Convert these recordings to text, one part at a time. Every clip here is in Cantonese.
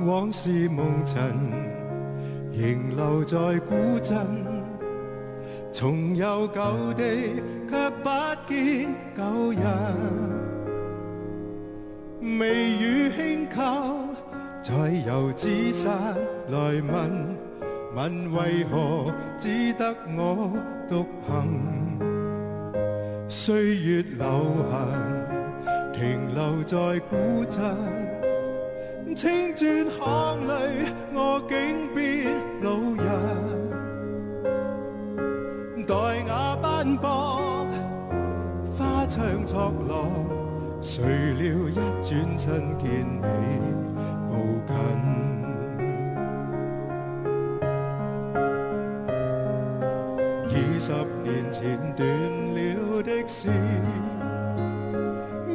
往事夢塵，仍留在古鎮。重遊舊地，卻不見舊人。微雨輕叩，在油紙傘來問為何只得我獨行？歲月留痕，停留在古鎮。青磚巷裏，我竟變老人。待瓦斑駁，花窗錯落，誰料一轉身見你步近。20年前斷了的事，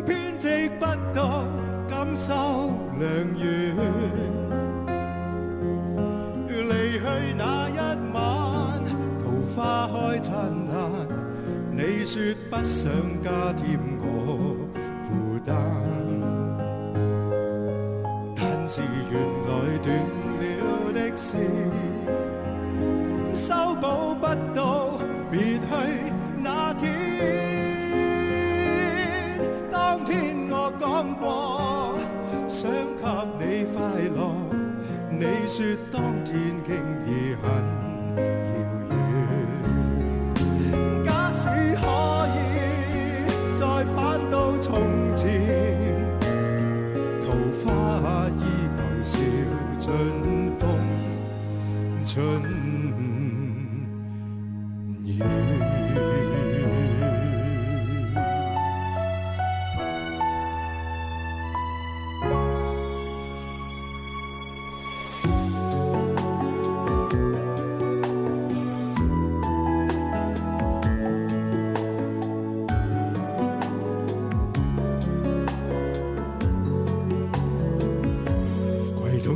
編織不到感受良緣。離去那一晚，桃花開燦爛，你說不想加添我負擔，但是原來斷了的事，修補不到別去那天。當天我講過想給你快樂，你說當天經已很遙遠。假使可以再返到從前，桃花依舊笑春風春雨。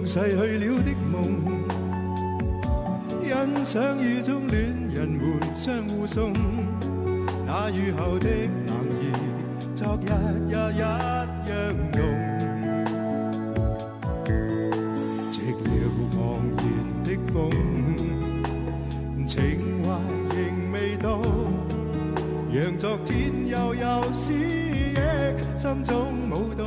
逝去了的夢，欣賞雨中戀人們相互送，那雨後的冷意，昨日也一樣濃。寂寥茫然的風，情懷仍未到，讓昨天悠悠思憶心中舞動。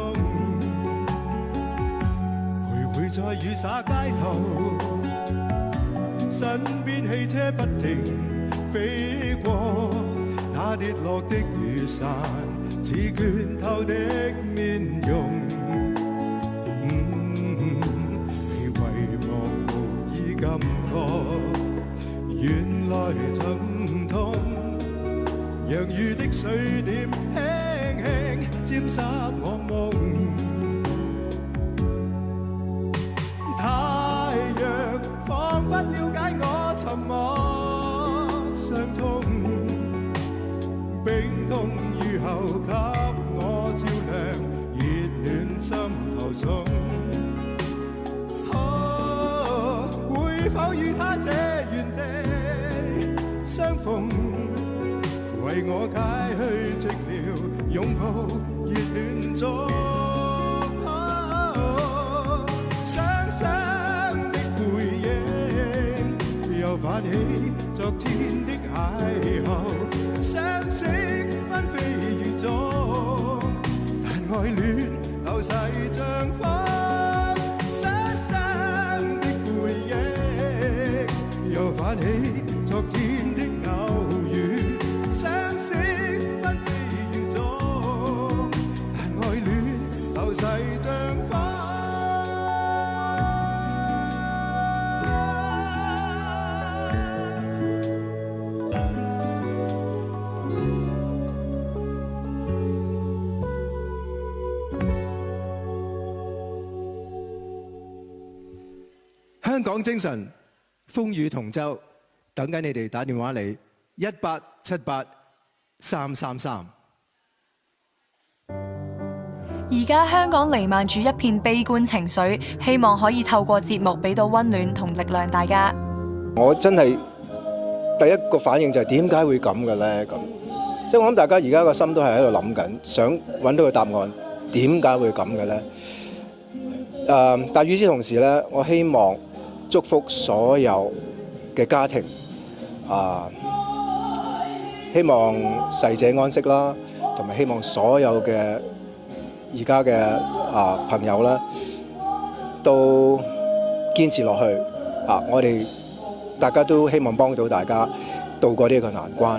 在雨灑街頭，身邊汽車不停飛過，那跌落的雨傘似倦透的面容。你遺忘無意感覺，原來沉痛，讓雨的水點輕輕沾濕我夢。彷彿了解我沉默傷痛，冰凍雨後給我照亮，熱暖心頭送。會否與他這原地相逢，為我解去寂寥，擁抱熱戀中。泛起昨天的邂逅，相識紛飛雨中，但愛戀流逝像風，雙雙的背影，又泛起昨天的偶遇，相識紛飛雨中，但愛戀流逝像風。香港精神，風雨同舟，等緊你哋打電話嚟18783333。而家香港瀰漫住一片悲觀情緒，希望可以透過節目俾到溫暖同力量大家。我真係第一個反應就係點解會咁嘅咧？咁即係我諗大家而家個心都係喺度諗緊，想揾到個答案，點解會咁嘅咧？但與此同時咧，我希望祝福所有嘅家庭希望逝者安息啦，同埋希望所有嘅而家嘅朋友啦，都堅持落去我哋大家都希望幫到大家渡過呢個難關。